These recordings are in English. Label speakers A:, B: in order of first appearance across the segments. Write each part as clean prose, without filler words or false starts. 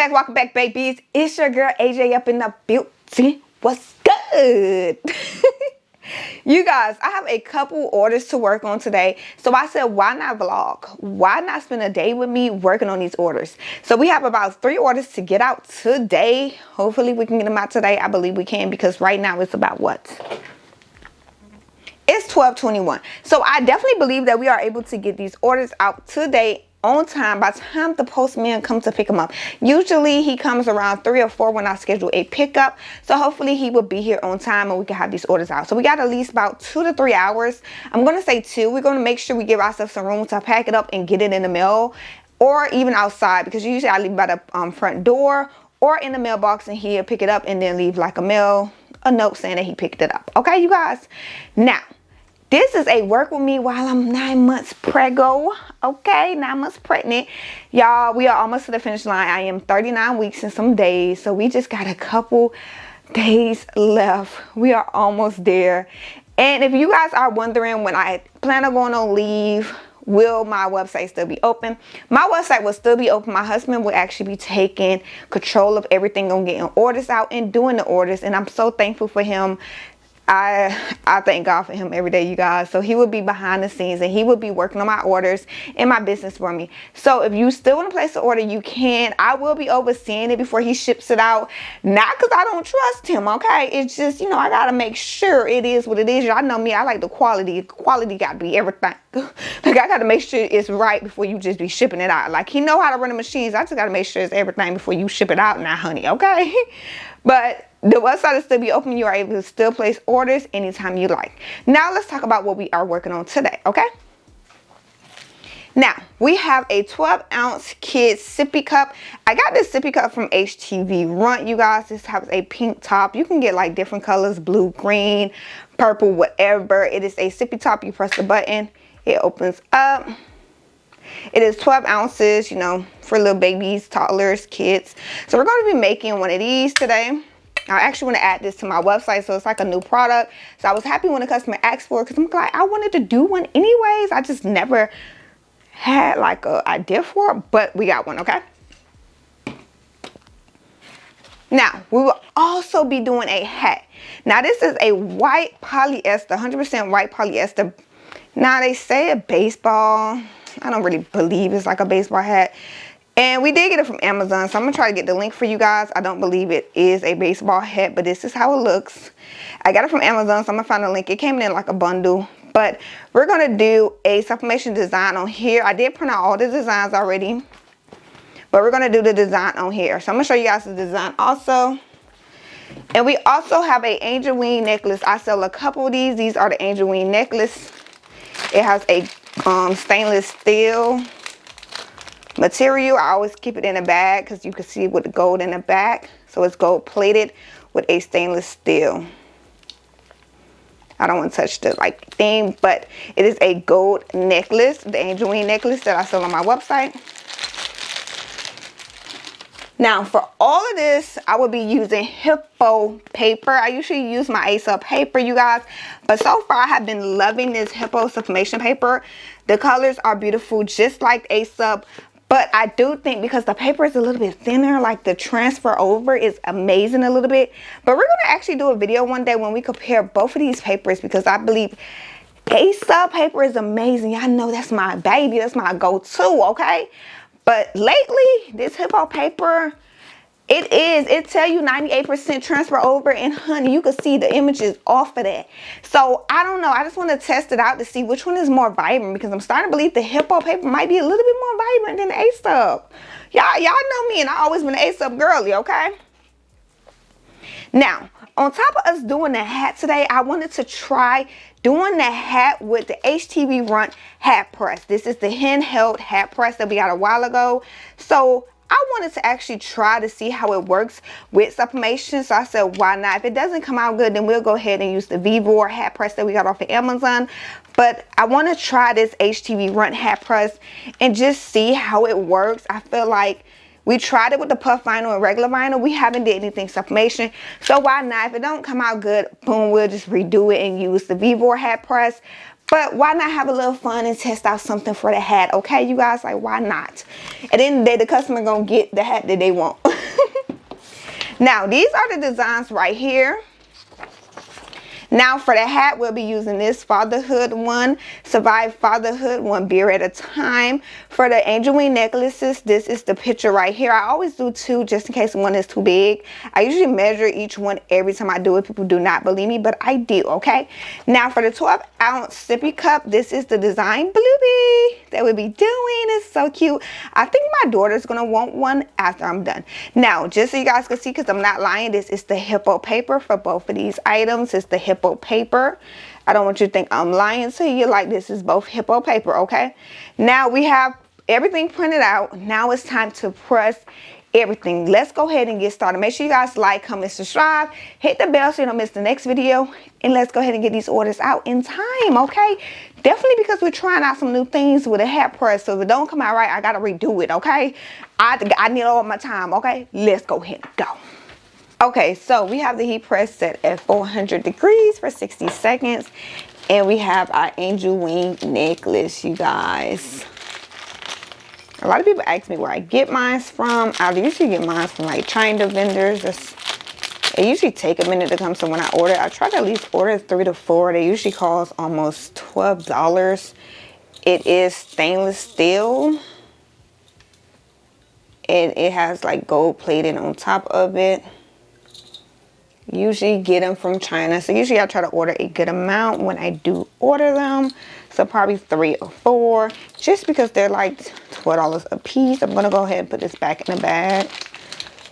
A: Welcome back, babies. It's your girl AJ up in the building. What's good? You guys, I have a couple orders to work on today. So I said, why not vlog? Why not spend a day with me working on these orders? So we have about 3 orders to get out today. Hopefully we can get them out today. I believe we can, because right now it's about what? It's 12:21. So I definitely believe that we are able to get these orders out today on time by the time the postman comes to pick them up. Usually he comes around 3 or 4 when I schedule a pickup. So hopefully he will be here on time and we can have these orders out. So we got at least about 2 to 3 hours. I'm going to say 2. We're going to make sure we give ourselves some room to pack it up and get it in the mail, or even outside, because usually I leave by the front door or in the mailbox, and he'll pick it up and then leave like a note saying that he picked it up. Okay, you guys? Now, this is a work with me while I'm 9 months preggo. Okay, 9 months pregnant. Y'all, we are almost to the finish line. I am 39 weeks and some days. So we just got a couple days left. We are almost there. And if you guys are wondering when I plan on going on leave, will my website still be open? My website will still be open. My husband will actually be taking control of everything on getting orders out and doing the orders. And I'm so thankful for him. I thank God for him every day, you guys. So he will be behind the scenes and he will be working on my orders and my business for me. So if you still want to place an order, you can. I will be overseeing it before he ships it out. Not because I don't trust him, okay? It's just, you know, I got to make sure it is what it is. Y'all know me. I like the quality. Quality got to be everything. Like, I got to make sure it's right before you just be shipping it out. Like, he know how to run the machines. I just got to make sure it's everything before you ship it out now, honey, okay? But the website will still be open. You are able to still place orders anytime you like. Now let's talk about what we are working on today, okay? Now, we have a 12-ounce kids sippy cup. I got this sippy cup from HTV Runt, you guys. This has a pink top. You can get like different colors, blue, green, purple, whatever. It is a sippy top. You press the button, it opens up. It is 12 ounces, you know, for little babies, toddlers, kids. So we're going to be making one of these today. I actually want to add this to my website, so it's like a new product. So I was happy when the customer asked for it, because I'm like, I wanted to do one anyways. I just never had like an idea for it, but we got one, okay? Now, we will also be doing a hat. Now, this is a white polyester, 100% white polyester. Now, they say a baseball. I don't really believe it's like a baseball hat. And we did get it from Amazon, so I'm going to try to get the link for you guys. I don't believe it is a baseball hat, but this is how it looks. I got it from Amazon, so I'm going to find a link. It came in like a bundle. But we're going to do a sublimation design on here. I did print out all the designs already, but we're going to do the design on here. So I'm going to show you guys the design also. And we also have an angel wing necklace. I sell a couple of these. These are the angel wing necklace. It has a stainless steel material. I always keep it in a bag because you can see with the gold in the back. So it's gold plated with a stainless steel. I don't want to touch the like thing, but it is a gold necklace, the angel wing necklace that I sell on my website. Now, for all of this, I will be using Hippoo paper. I usually use my Ace paper, you guys. But so far, I have been loving this Hippoo Sublimation paper. The colors are beautiful, just like Ace. But I do think because the paper is a little bit thinner, like the transfer over is amazing a little bit. But we're going to actually do a video one day when we compare both of these papers, because I believe Ace paper is amazing. Y'all know that's my baby. That's my go-to, okay? But lately, this Hippoo paper, it tell you 98% transfer over, and honey, you can see the images off of that. So I don't know. I just want to test it out to see which one is more vibrant, because I'm starting to believe the Hippoo paper might be a little bit more vibrant than the Ace. Y'all know me, and I always been an Ace girly, okay? Now, on top of us doing the hat today, I wanted to try doing the hat with the HTV Runt hat press. This is the handheld hat press that we got a while ago. So I wanted to actually try to see how it works with sublimation. So I said, why not? If it doesn't come out good, then we'll go ahead and use the Vivor hat press that we got off of Amazon. But I want to try this HTV Runt hat press and just see how it works. I feel like We tried it with the puff vinyl and regular vinyl. We haven't did anything sublimation. So why not? If it don't come out good, boom, we'll just redo it and use the V-Bore hat press. But why not have a little fun and test out something for the hat? Okay, you guys, like, why not? At the end of the day, the customer gonna get the hat that they want. Now, these are the designs right here. Now for the hat, we'll be using this fatherhood one, survive fatherhood, one beer at a time. For the angel wing necklaces, this is the picture right here. I always do two just in case one is too big. I usually measure each one every time I do it. People do not believe me, but I do, okay? Now for the 12-ounce sippy cup, this is the design Bluebee that we'll be doing. It's so cute. I think my daughter's gonna want one after I'm done. Now, just so you guys can see, because I'm not lying, this is the Hippoo paper for both of these items. It's the Hippoo paper. I don't want you to think I'm lying to you. Like, this is both Hippoo paper, okay? Now we have everything printed out. Now it's time to press everything. Let's go ahead and get started. Make sure you guys like, comment, subscribe, hit the bell so you don't miss the next video, and let's go ahead and get these orders out in time, okay? Definitely, because we're trying out some new things with a hat press, so if it don't come out right, I gotta redo it, okay? I need all my time, okay? Let's go ahead and go. Okay, so we have the heat press set at 400 degrees for 60 seconds. And we have our angel wing necklace, you guys. A lot of people ask me where I get mine from. I usually get mine from like China vendors. It usually take a minute to come, so when I order, I try to at least order 3 to 4. They usually cost almost $12. It is stainless steel. And it has like gold plating on top of it. Usually get them from China, so usually I try to order a good amount when I do order them, so probably 3 or 4, just because they're like $12 a piece. I'm gonna go ahead and put this back in the bag.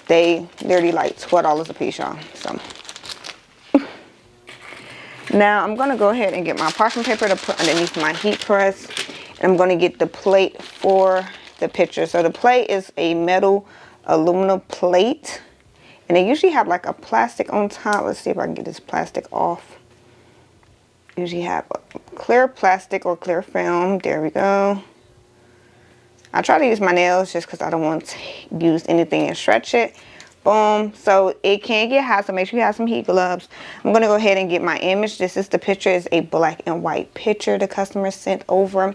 A: They're literally like $12 a piece, y'all. So now I'm gonna go ahead and get my parchment paper to put underneath my heat press, and I'm gonna get the plate for the picture. So the plate is a metal aluminum plate. And they usually have like a plastic on top. Let's see if I can get this plastic off. Usually have a clear plastic or clear film. There we go. I try to use my nails just because I don't want to use anything and stretch it. Boom. So it can get hot, so make sure you have some heat gloves. I'm going to go ahead and get my image. This is the picture. It's a black and white picture the customer sent over.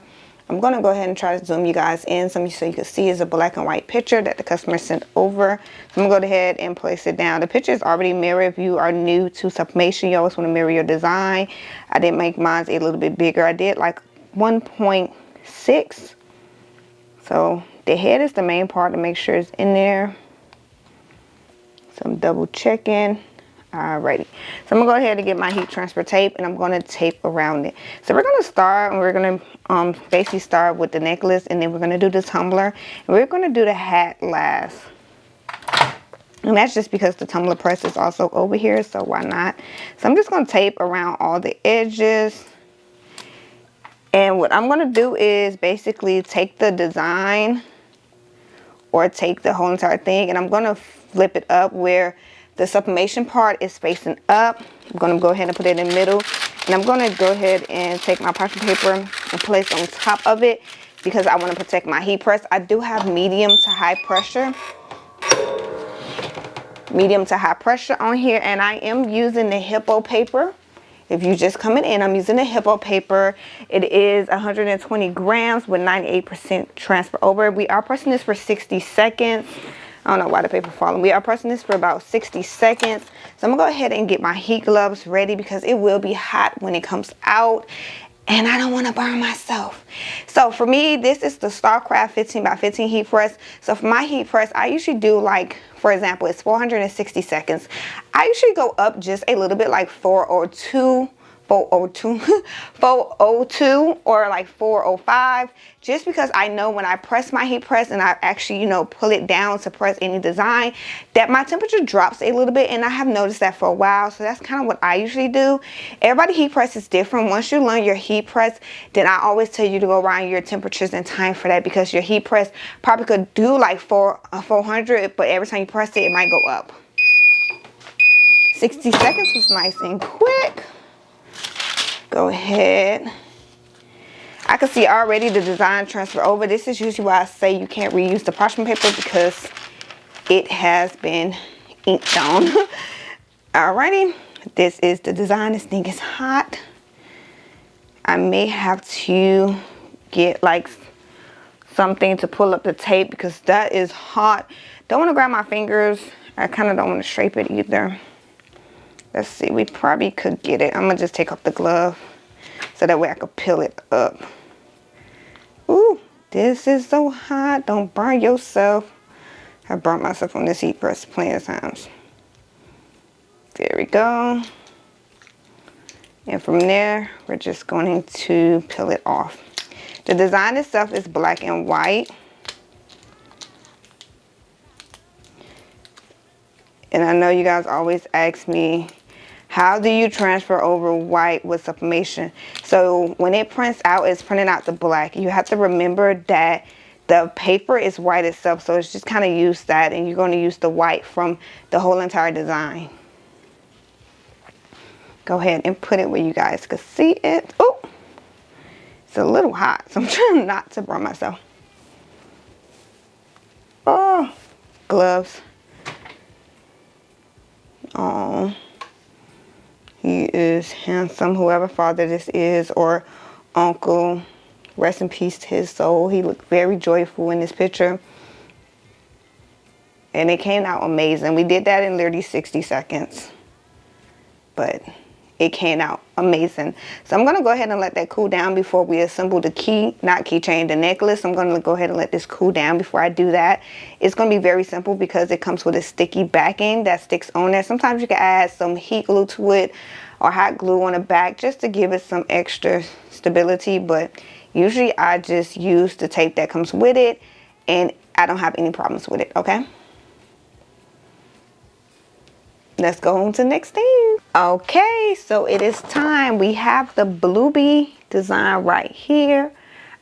A: I'm going to go ahead and try to zoom you guys in so you can see it's a black and white picture that the customer sent over. So I'm going to go ahead and place it down. The picture is already mirrored. If you are new to sublimation, you always want to mirror your design. I did make mine a little bit bigger. I did like 1.6. So the head is the main part to make sure it's in there. So I'm double checking. Alrighty, so I'm gonna go ahead and get my heat transfer tape, and I'm gonna tape around it. So we're gonna start, and we're gonna basically start with the necklace, and then we're gonna do the tumbler, and we're gonna do the hat last. And that's just because the tumbler press is also over here, so why not? So I'm just gonna tape around all the edges. And what I'm gonna do is basically take the design or take the whole entire thing, and I'm gonna flip it up where the sublimation part is facing up. I'm going to go ahead and put it in the middle. And I'm going to go ahead and take my parchment paper and place it on top of it because I want to protect my heat press. I do have medium to high pressure. Medium to high pressure on here. And I am using the Hippoo paper. If you're just coming in, I'm using the Hippoo paper. It is 120 grams with 98% transfer over. We are pressing this for 60 seconds. I don't know why the paper falling. We are pressing this for about 60 seconds. So I'm going to go ahead and get my heat gloves ready because it will be hot when it comes out. And I don't want to burn myself. So for me, this is the StarCraft 15 by 15 heat press. So for my heat press, I usually do like, for example, it's 460 seconds. I usually go up just a little bit, like 402 or like 405, just because I know when I press my heat press and I actually, you know, pull it down to press any design, that my temperature drops a little bit, and I have noticed that for a while. So that's kind of what I usually do. Everybody heat press is different. Once you learn your heat press, then I always tell you to go around your temperatures and time for that, because your heat press probably could do like 400, but every time you press it, it might go up. 60 seconds was nice and quick. Go ahead. I can see already the design transfer over. This is usually why I say you can't reuse the parchment paper, because it has been inked on. Alrighty, this is the design. This thing is hot. I may have to get like something to pull up the tape because that is hot. Don't want to grab my fingers. I kind of don't want to scrape it either. Let's see, we probably could get it. I'm gonna just take off the glove so that way I could peel it up. Ooh, this is so hot. Don't burn yourself. I burnt myself on this heat press plenty of times. There we go. And from there, we're just going to peel it off. The design itself is black and white. And I know you guys always ask me, how do you transfer over white with sublimation? So when it prints out, it's printing out the black. You have to remember that the paper is white itself, so it's just kind of use that, and you're going to use the white from the whole entire design. Go ahead and put it where you guys can see it. Oh, it's a little hot, so I'm trying not to burn myself. Oh, gloves. Oh, he is handsome, whoever father this is, or uncle. Rest in peace to his soul. He looked very joyful in this picture. And it came out amazing. We did that in literally 60 seconds. But it came out amazing. So I'm going to go ahead and let that cool down before we assemble the keychain, the necklace. I'm going to go ahead and let this cool down before I do that. It's going to be very simple because it comes with a sticky backing that sticks on there. Sometimes you can add some heat glue to it or hot glue on the back just to give it some extra stability. But usually I just use the tape that comes with it, and I don't have any problems with it, okay? Let's go on to the next thing. Okay, so it is time. We have the Bluebee design right here.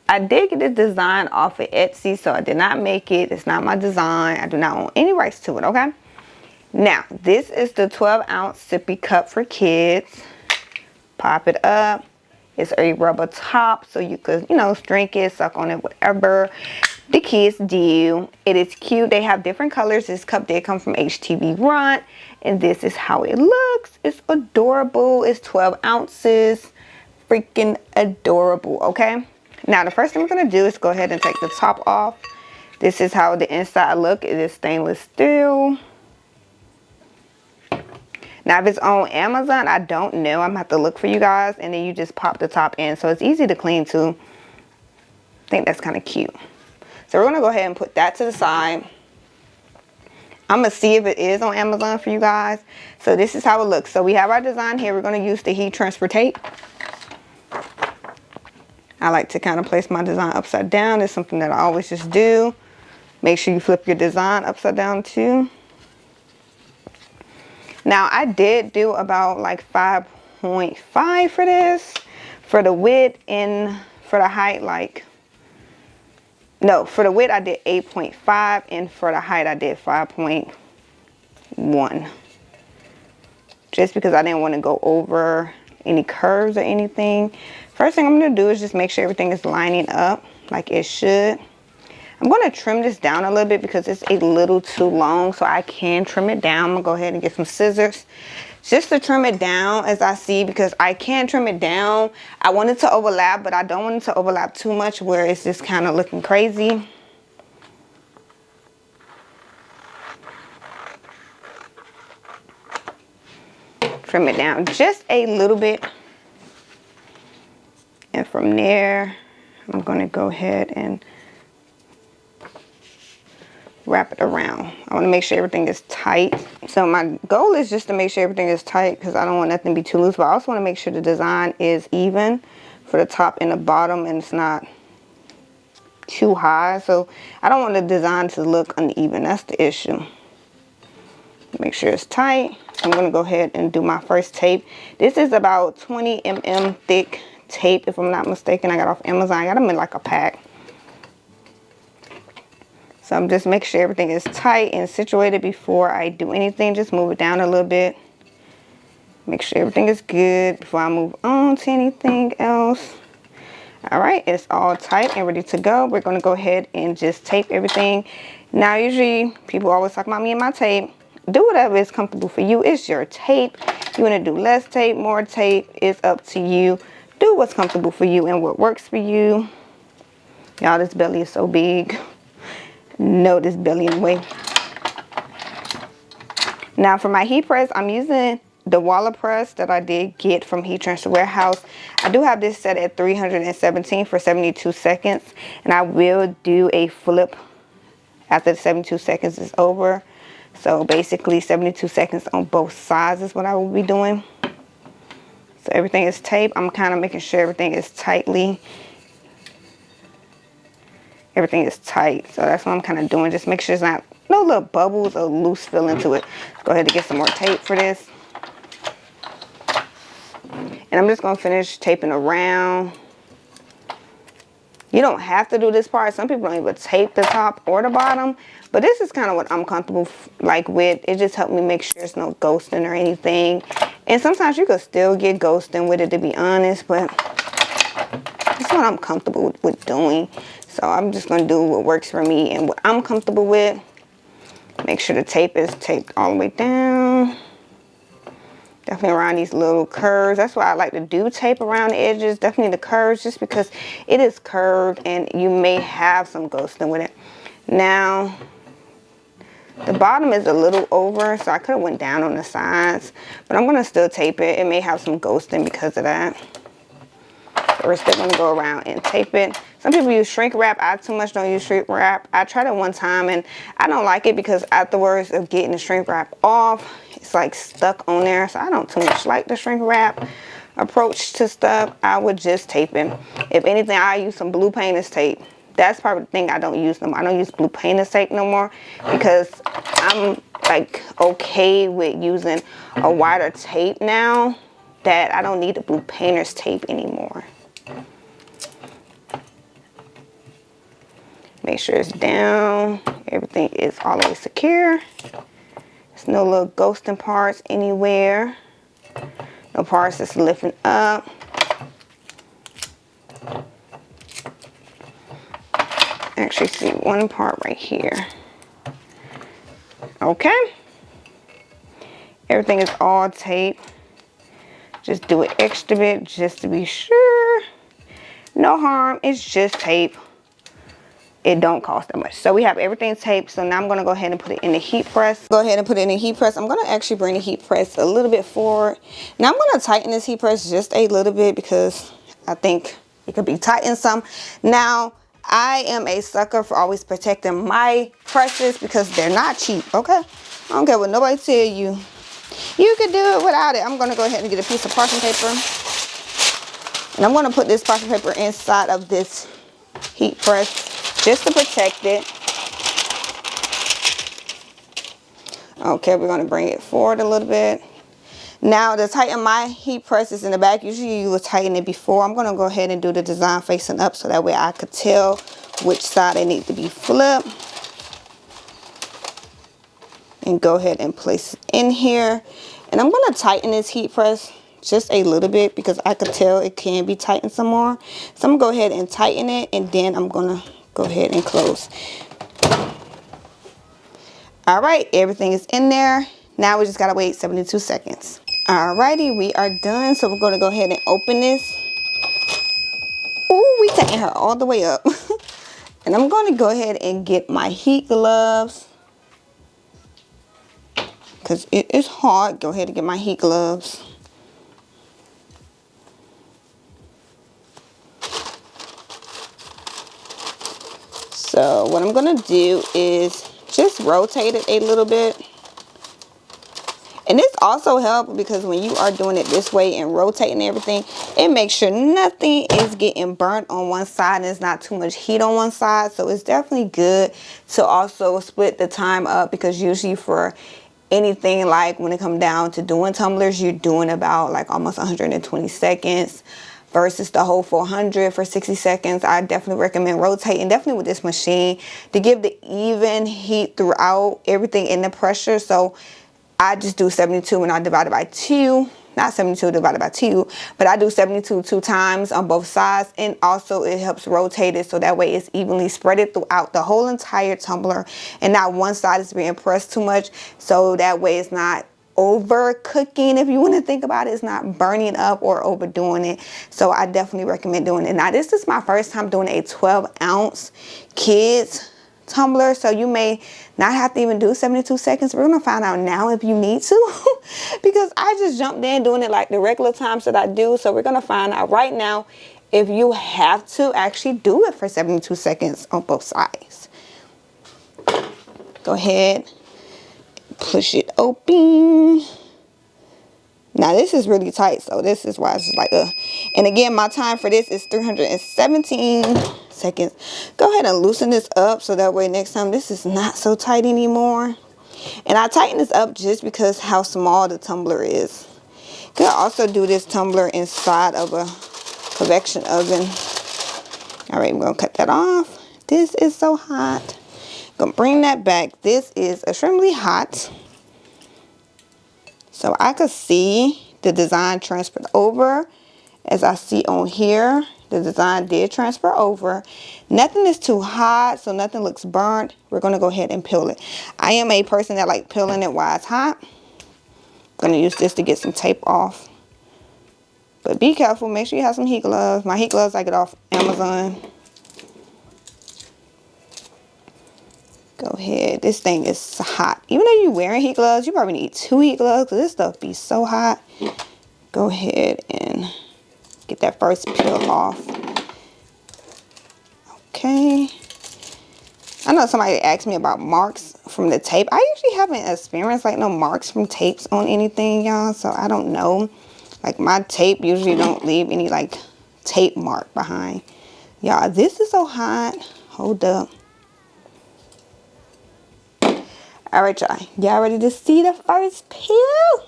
A: I did get the design off of Etsy, so I did not make it. It's not my design. I do not own any rights to it, okay? Now, this is the 12-ounce sippy cup for kids. Pop it up. It's a rubber top, so you could, you know, drink it, suck on it, whatever the kids do. It is cute. They have different colors. This cup did come from HTV Runt, and this is how it looks. It's adorable. It's 12 ounces. Freaking adorable, okay? Now, the first thing we're going to do is go ahead and take the top off. This is how the inside look. It is stainless steel. Now, if it's on Amazon, I don't know. I'm going to have to look for you guys. And then you just pop the top in. So it's easy to clean too. I think that's kind of cute. So we're going to go ahead and put that to the side. I'm going to see if it is on Amazon for you guys. So this is how it looks. So we have our design here. We're going to use the heat transfer tape. I like to kind of place my design upside down. It's something that I always just do. Make sure you flip your design upside down too. Now, I did do about like 5.5 for this. For the width and for the height, like, no, for the width I did 8.5, and for the height I did 5.1. Just because I didn't want to go over any curves or anything. First thing I'm going to do is just make sure everything is lining up like it should. I'm going to trim this down a little bit because it's a little too long, so I can trim it down. I'm going to go ahead and get some scissors just to trim it down as I see, because I can trim it down. I want it to overlap, but I don't want it to overlap too much where it's just kind of looking crazy. Trim it down just a little bit. And from there, I'm going to go ahead and wrap it around. I want to make sure everything is tight. So my goal is just to make sure everything is tight because I don't want nothing to be too loose, but I also want to make sure the design is even for the top and the bottom, and it's not too high. So I don't want the design to look uneven. That's the issue. Make sure it's tight. I'm going to go ahead and do my first tape. This is about 20 mm thick tape, if I'm not mistaken. I got off Amazon. I got them in like a pack. So I'm just making sure everything is tight and situated before I do anything. Just move it down a little bit. Make sure everything is good before I move on to anything else. All right, it's all tight and ready to go. We're going to go ahead and just tape everything. Now, usually people always talk about me and my tape. Do whatever is comfortable for you. It's your tape. You want to do less tape, more tape, it's up to you. Do what's comfortable for you and what works for you. Y'all, this belly is so big. No, this belly anyway. Now for my heat press, I'm using the Waller press that I did get from Heat Transfer Warehouse. I do have this set at 317 for 72 seconds. And I will do a flip after the 72 seconds is over. So basically 72 seconds on both sides is what I will be doing. So everything is taped. I'm kind of making sure everything is everything is tight. So that's what I'm kind of doing. Just make sure it's not no little bubbles or loose feeling to it. Go ahead and get some more tape for this. And I'm just going to finish taping around. You don't have to do this part. Some people don't even tape the top or the bottom. But this is kind of what I'm comfortable like with. It just helped me make sure there's no ghosting or anything. And sometimes you could still get ghosting with it, to be honest. But that's what I'm comfortable with doing. So I'm just going to do what works for me and what I'm comfortable with. Make sure the tape is taped all the way down. Definitely around these little curves. That's why I like to do tape around the edges. Definitely the curves, just because it is curved and you may have some ghosting with it. Now, the bottom is a little over, so I could have went down on the sides. But I'm going to still tape it. It may have some ghosting because of that. So we're still going to go around and tape it. Some people use shrink wrap. I too much don't use shrink wrap. I tried it one time and I don't like it because afterwards of getting the shrink wrap off, it's like stuck on there. So I don't too much like the shrink wrap approach to stuff. I would just tape it. If anything, I use some blue painter's tape. That's probably the thing I don't use no more. I don't use blue painter's tape no more because I'm like okay with using a wider tape now that I don't need the blue painter's tape anymore. Make sure it's down. Everything is all the way secure. There's no little ghosting parts anywhere. No parts that's lifting up. Actually see one part right here. Okay. Everything is all taped. Just do it extra bit just to be sure. No harm. It's just tape. It don't cost that much. So we have everything taped. So now I'm going to go ahead and put it in the heat press. Go ahead and put it in the heat press. I'm going to actually bring the heat press a little bit forward. Now I'm going to tighten this heat press just a little bit because I think it could be tightened some. Now I am a sucker for always protecting my presses because they're not cheap. Okay. I don't care what nobody tell you. You could do it without it. I'm going to go ahead and get a piece of parchment paper. And I'm going to put this parchment paper inside of this heat press just to protect it. Okay, we're going to bring it forward a little bit. Now to tighten my heat press is in the back. Usually you would tighten it before. I'm going to go ahead and do the design facing up so that way I could tell which side it needs to be flipped. And go ahead and place it in here. And I'm going to tighten this heat press just a little bit because I could tell it can be tightened some more. So I'm going to go ahead and tighten it and then I'm going to go ahead and close. All right, everything is in there. Now we just got to wait 72 seconds. All righty, we are done. So we're going to go ahead and open this. Ooh, we taking her all the way up. And I'm going to go ahead and get my heat gloves. Because it is hard. Go ahead and get my heat gloves. So what I'm going to do is just rotate it a little bit. And this also helps because when you are doing it this way and rotating everything, it makes sure nothing is getting burnt on one side and there's not too much heat on one side. So it's definitely good to also split the time up because usually for anything like when it comes down to doing tumblers, you're doing about like almost 120 seconds versus the whole 400 for 60 seconds. I definitely recommend rotating, definitely with this machine, to give the even heat throughout everything in the pressure. So I just do 72 and I divide it by 2. not 72 divided by 2, but I do 72 2 times on both sides, and also it helps rotate it so that way it's evenly spread throughout the whole entire tumbler, and not one side is being pressed too much, so that way it's not overcooking. If you want to think about it, it's not burning up or overdoing it. So I definitely recommend doing it. Now this is my first time doing a 12-ounce kids tumbler, so you may not have to even do 72 seconds. We're gonna find out now if you need to because I just jumped in doing it like the regular times that I do. So we're gonna find out right now if you have to actually do it for 72 seconds on both sides. Go ahead, push it open. Now this is really tight, so this is why it's just like and again, my time for this is 317 seconds. Go ahead and loosen this up so that way next time this is not so tight anymore. And I tighten this up just because how small the tumbler is. You can also do this tumbler inside of a convection oven. All right, I'm gonna cut that off. This is so hot. I'm gonna bring that back. This is extremely hot. So I could see the design transferred over. As I see on here, the design did transfer over. Nothing is too hot, so nothing looks burnt. We're going to go ahead and peel it. I am a person that like peeling it while it's hot. I'm going to use this to get some tape off. But be careful. Make sure you have some heat gloves. My heat gloves I get off Amazon. Go ahead. This thing is hot. Even though you're wearing heat gloves, you probably need 2 heat gloves because this stuff be so hot. Go ahead and get that first peel off. Okay. I know somebody asked me about marks from the tape. I usually haven't experienced like no marks from tapes on anything, y'all. So I don't know. Like my tape usually don't leave any like tape mark behind. Y'all, this is so hot. Hold up. All right, y'all ready to see the first peel?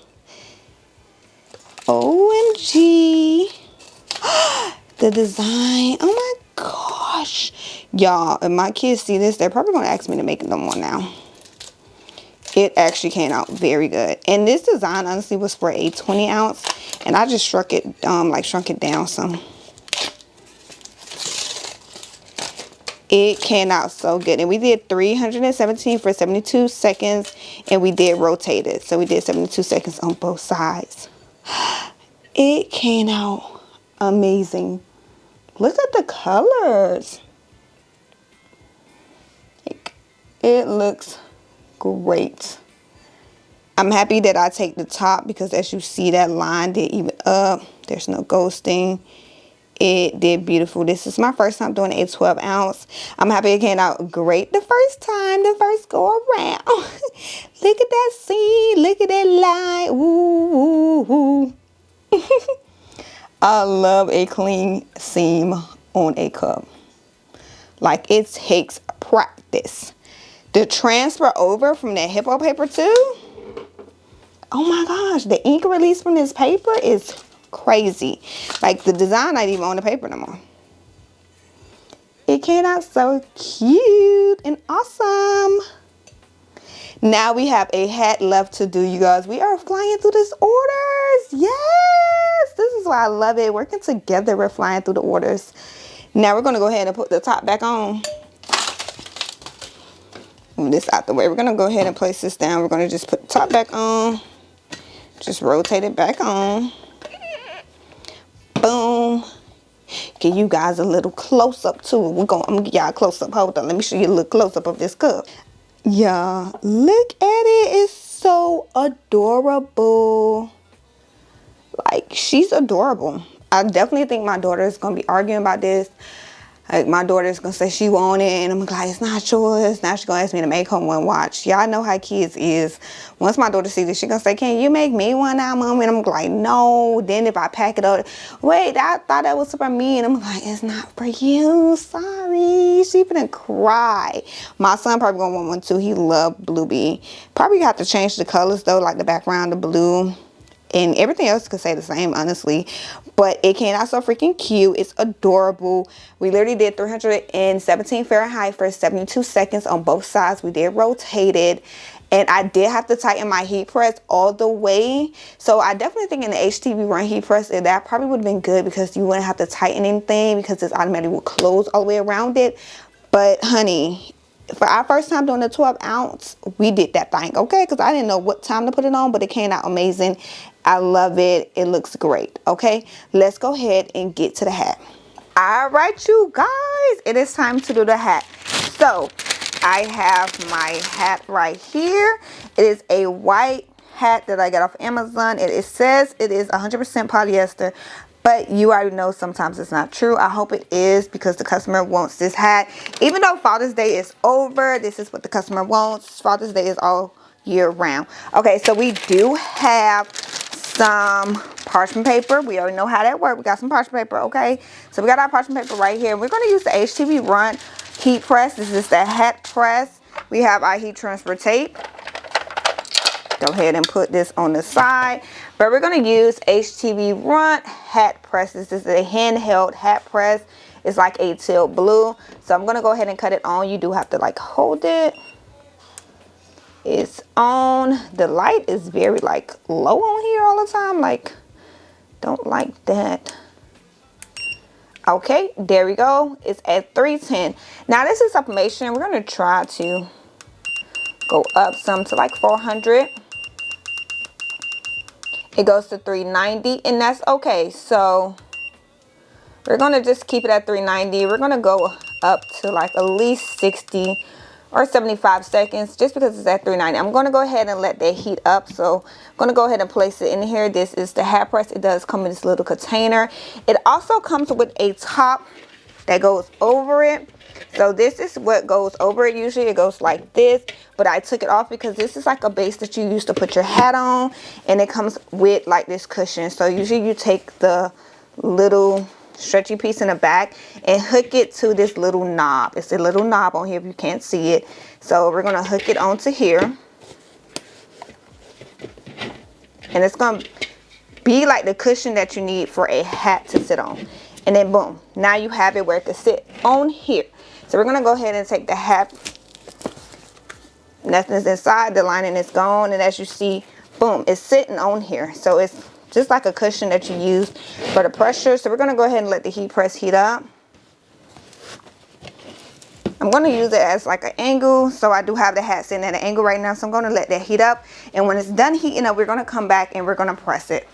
A: OMG. The design. Oh my gosh. Y'all, if my kids see this, they're probably going to ask me to make them one now. It actually came out very good. And this design honestly was for a 20-ounce. And I just shrunk it down some. It came out so good. And we did 317 for 72 seconds. And we did rotate it. So we did 72 seconds on both sides. It came out amazing. Look at the colors. It looks great. I'm happy that I take the top because as you see that line did even up. There's no ghosting. It did beautiful. This is my first time doing a 12-ounce. I'm happy it came out great the first time, the first go around. Look at that scene. Look at that line. Ooh, ooh, ooh. I love a clean seam on a cup. Like it takes practice. The transfer over from that Hippoo paper too. Oh my gosh, the ink release from this paper is crazy. Like the design not even on the paper no more. It came out so cute and awesome. Now we have a hat left to do, you guys. We are flying through these orders. Yes, this is why I love it. Working together, we're flying through the orders. Now we're going to go ahead and put the top back on. Move this out the way. We're going to go ahead and place this down. We're going to just put the top back on. Just rotate it back on. Boom. Give you guys a little close up too. I'm gonna give y'all a close up. Hold on, let me show you a little close up of this cup. Y'all, look at it. It's so adorable. Like, she's adorable. I definitely think my daughter is gonna be arguing about this. Like, my daughter's gonna say she want it, and I'm like, it's not yours. Now she's gonna ask me to make her one. Watch. Y'all know how kids is. Once my daughter sees this, she's gonna say, can you make me one now, Mom? And I'm like, no. Then if I pack it up, wait, I thought that was for me. And I'm like, it's not for you. Sorry. She gonna cry. My son probably gonna want one too. He loved Blue Bee. Probably have to change the colors though, like the background, the blue. And everything else could say the same, honestly. But it came out so freaking cute. It's adorable. We literally did 317 Fahrenheit for 72 seconds on both sides. We did rotate it. And I did have to tighten my heat press all the way. So I definitely think in the HTV Run heat press, that probably would have been good because you wouldn't have to tighten anything because this automatically will close all the way around it. But honey, for our first time doing the 12 ounce, we did that thing, okay? Because I didn't know what time to put it on, but it came out amazing. I love it. It looks great, okay? Let's go ahead and get to the hat. All right, you guys, it is time to do the hat. So I have my hat right here. It is a white hat that I got off Amazon. It says it is 100% polyester, but you already know sometimes it's not true. I hope it is because the customer wants this hat. Even though Father's Day is over, this is what the customer wants. Father's Day is all year round. Okay, so we do have some parchment paper. We already know how that works. We got some parchment paper, okay? So we got our parchment paper right here. We're going to use the HTV Run heat press. This is the hat press. We have our heat transfer tape. Go ahead and put this on the side. But we're going to use HTV Run hat presses. This is a handheld hat press. It's like a teal blue. So I'm going to go ahead and cut it on. You do have to like hold it. It's on. The light is very like low on here all the time. Like, don't like that. Okay, there we go. It's at 310. Now this is sublimation. We're going to try to go up some to like 400. It goes to 390 and that's okay. So we're going to just keep it at 390. We're going to go up to like at least 60 or 75 seconds just because it's at 390. I'm going to go ahead and let that heat up. So I'm going to go ahead and place it in here. This is the hat press. It does come in this little container. It also comes with a top that goes over it. So this is what goes over it. Usually it goes like this, but I took it off because this is like a base that you use to put your hat on, and it comes with like this cushion. So usually you take the little stretchy piece in the back and hook it to this little knob. It's a little knob on here if you can't see it. So we're going to hook it onto here, and it's going to be like the cushion that you need for a hat to sit on. And then boom, now you have it where it can sit on here. So we're going to go ahead and take the hat. Nothing's inside, the lining is gone, and as you see, boom, it's sitting on here. So it's just like a cushion that you use for the pressure. So we're going to go ahead and let the heat press heat up. I'm going to use it as like an angle. So I do have the hat sitting at an angle right now. So I'm going to let that heat up. And when it's done heating up, we're going to come back and we're going to press it.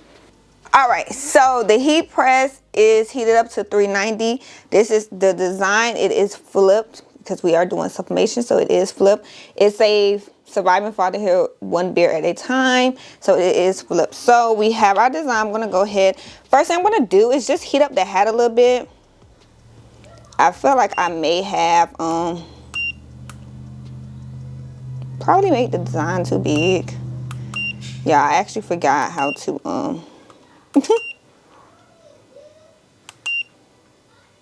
A: All right, so the heat press is heated up to 390. This is the design. It is flipped because we are doing sublimation, so it is flipped. It's a surviving fatherhood one beer at a time, so it is flipped. So we have our design. I'm going to go ahead. First thing I'm going to do is just heat up the hat a little bit. I feel like I may have probably make the design too big. Yeah, I actually forgot how to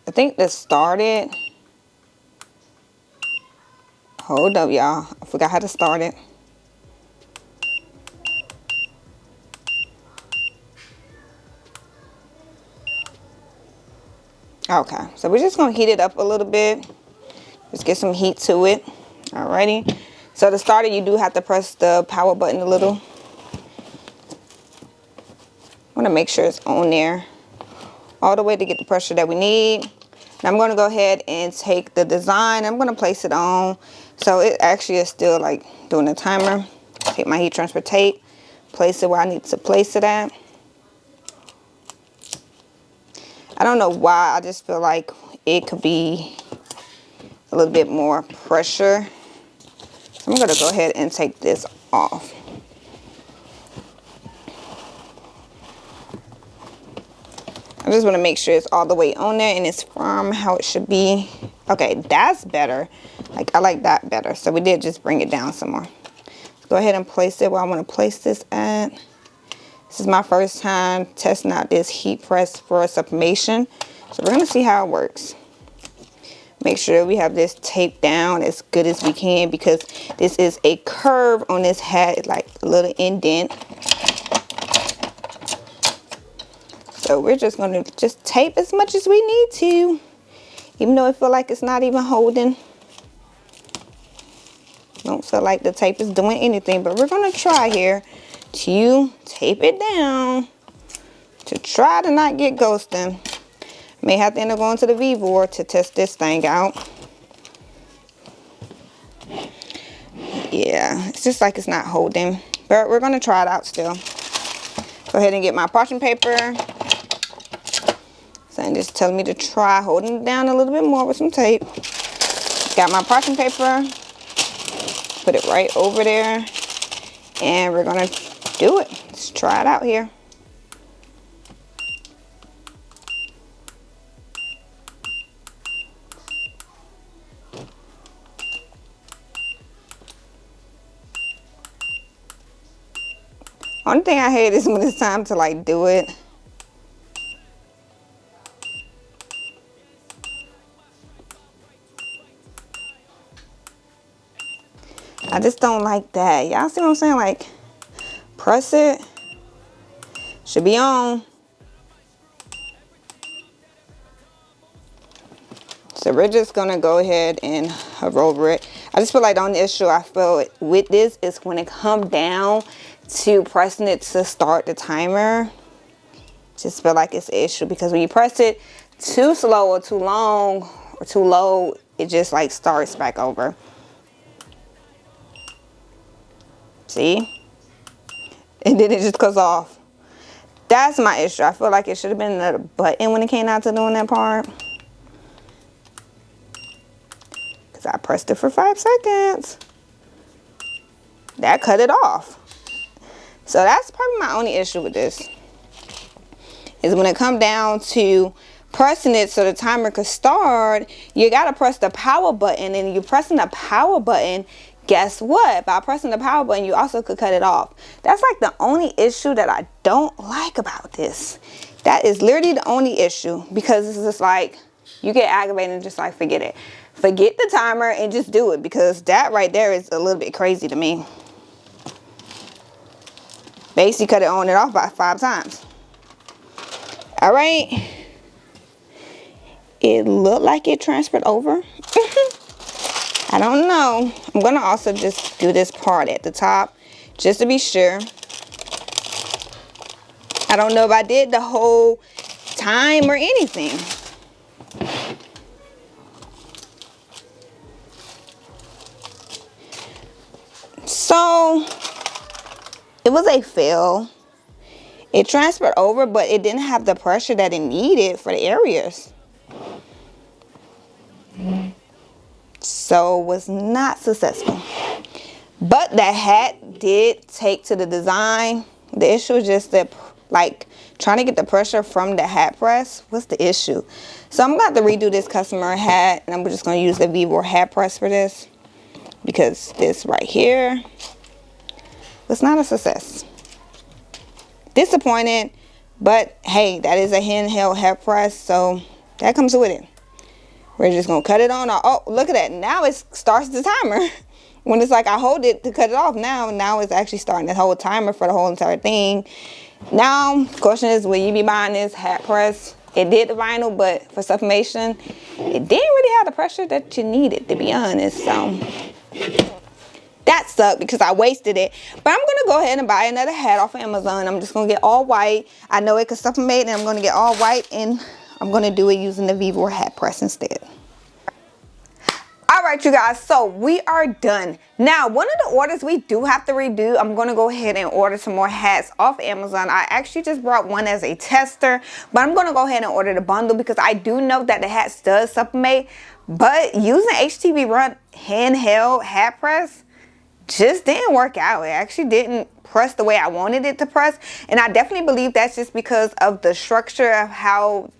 A: I think this started. Hold up, y'all. I forgot how to start it. Okay, so we're just gonna heat it up a little bit. Just get some heat to it. Alrighty. So to start it, you do have to press the power button a little. I want to make sure it's on there all the way to get the pressure that we need. Now I'm going to go ahead and take the design. I'm going to place it on. So it actually is still like doing the timer. Take my heat transfer tape, place it where I need to place it at. I don't know why. I just feel like it could be a little bit more pressure. So I'm going to go ahead and take this off. I just want to make sure it's all the way on there and it's firm how it should be. Okay, that's better. Like, I like that better. So we did just bring it down some more. Let's go ahead and place it where I want to place this at. This is my first time testing out this heat press for sublimation. So we're going to see how it works. Make sure we have this taped down as good as we can because this is a curve on this hat. It's like a little indent. So we're just going to just tape as much as we need to, even though I feel like it's not even holding. Don't feel like the tape is doing anything, but we're gonna try here to tape it down to try to not get ghosting. May have to end up going to the V-board to test this thing out. Yeah, it's just like it's not holding, but we're gonna try it out still. Go ahead and get my parchment paper. So I'm just telling me to try holding it down a little bit more with some tape. Got my parchment paper. Put it right over there. And we're gonna do it. Let's try it out here. Only thing I hate is when it's time to like do it. I just don't like that. Y'all see what I'm saying? Like, press it. Should be on. So we're just gonna go ahead and hover over it. I just feel like the only issue I feel with this is when it comes down to pressing it to start the timer. Just feel like it's an issue because when you press it too slow or too long or too low, it just like starts back over. See? And then it just goes off. That's my issue. I feel like it should have been another button when it came out to doing that part. Because I pressed it for 5 seconds. That cut it off. So that's probably my only issue with this. Is when it comes down to pressing it so the timer could start, you got to press the power button. And you're pressing the power button. Guess what? By pressing the power button, you also could cut it off. That's like the only issue that I don't like about this. That is literally the only issue, because it's just like you get aggravated and just like forget it. Forget the timer and just do it, because that right there is a little bit crazy to me. Basically cut it on and off by 5 times. All right. It looked like it transferred over. I don't know. I'm going to also just do this part at the top just to be sure. I don't know if I did the whole time or anything. So it was a fail. It transferred over, but it didn't have the pressure that it needed for the areas. So it was not successful. But the hat did take to the design. The issue is just that, like, trying to get the pressure from the hat press was the issue. So I'm going to have to redo this customer hat, and I'm just going to use the V-board hat press for this, because this right here was not a success. Disappointed, but hey, that is a handheld hat press, so that comes with it. We're just gonna cut it on. Oh, look at that. Now it starts the timer. When it's like I hold it to cut it off, now it's actually starting the whole timer for the whole entire thing. Now, the question is, will you be buying this hat press? It did the vinyl, but for sublimation, it didn't really have the pressure that you needed, to be honest. So that sucked because I wasted it. But I'm going to go ahead and buy another hat off of Amazon. I'm just going to get all white. I know it could sublimate, and I'm going to get all white, and I'm going to do it using the V-board hat press instead. Alright, you guys, so we are done. Now, one of the orders we do have to redo, I'm going to go ahead and order some more hats off Amazon. I actually just brought one as a tester, but I'm going to go ahead and order the bundle because I do know that the hats does sublimate, but using HTV Run handheld hat press just didn't work out. It actually didn't press the way I wanted it to press, and I definitely believe that's just because of the structure of how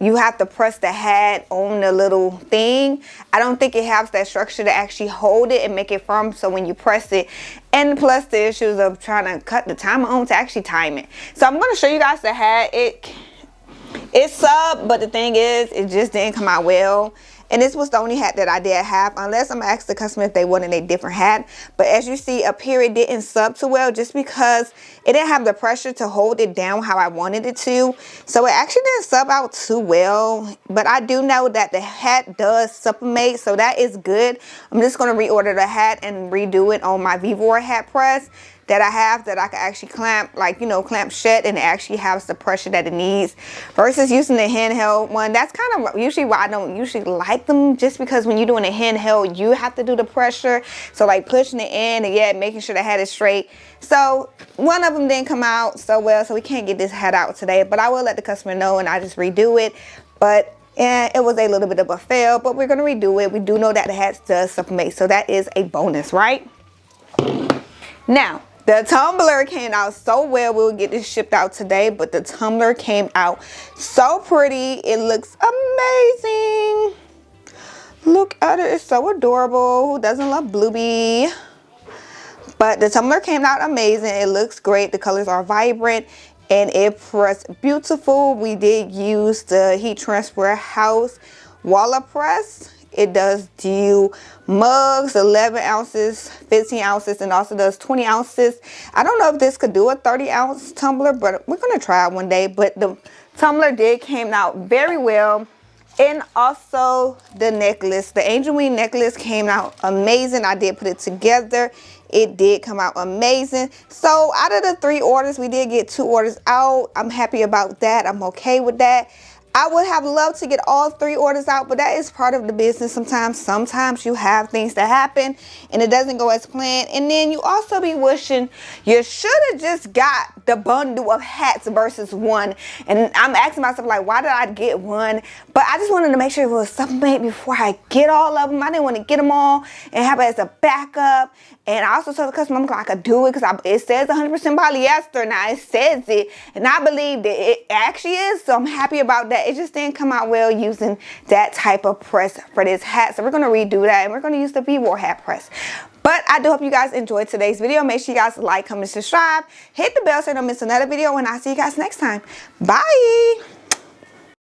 A: you have to press the hat on the little thing. I don't think it has that structure to actually hold it and make it firm so when you press it, and plus the issues of trying to cut the timer on to actually time it. So I'm going to show you guys the hat. It's up, but the thing is, it just didn't come out well. And this was the only hat that I did have, unless I'm asking the customer if they wanted a different hat. But as you see up here, it didn't sub too well just because it didn't have the pressure to hold it down how I wanted it to. So it actually didn't sub out too well. But I do know that the hat does sublimate, so that is good. I'm just going to reorder the hat and redo it on my Vivor hat press that I have, that I can actually clamp, like, you know, clamp shut, and it actually has the pressure that it needs, versus using the handheld one. That's kind of usually why I don't usually like them, just because when you're doing a handheld, you have to do the pressure. So like pushing it in and yeah, making sure the hat is straight. So one of them didn't come out so well, so we can't get this hat out today, but I will let the customer know and I just redo it. But yeah, it was a little bit of a fail, but we're gonna redo it. We do know that the hat does sublimate, so that is a bonus, right? Now, the tumbler came out so well. We'll get this shipped out today, but the tumbler came out so pretty. It looks amazing. Look at it. It's so adorable. Who doesn't love Bluebee? But the tumbler came out amazing. It looks great. The colors are vibrant and it pressed beautiful. We did use the heat transfer house Walla press. It does do mugs, 11 ounces, 15 ounces, and also does 20 ounces. I don't know if this could do a 30-ounce tumbler, but we're going to try it one day. But the tumbler did came out very well. And also the necklace, the angel wing necklace came out amazing. I did put it together. It did come out amazing. So out of the 3 orders, we did get 2 orders out. I'm happy about that. I'm okay with that. I would have loved to get all 3 orders out, but that is part of the business. Sometimes you have things that happen and it doesn't go as planned. And then you also be wishing you should have just got the bundle of hats versus one. And I'm asking myself, like, why did I get one? But I just wanted to make sure it was Sublimate before I get all of them. I didn't want to get them all and have it as a backup. And I also told the customer I'm like, I could do it because it says 100% polyester. Now it says it, and I believe that it actually is. So I'm happy about that. It just didn't come out well using that type of press for this hat. So we're going to redo that, and we're going to use the Vivor hat press. But I do hope you guys enjoyed today's video. Make sure you guys like, comment, subscribe, hit the bell so you don't miss another video, and I'll see you guys next time. Bye.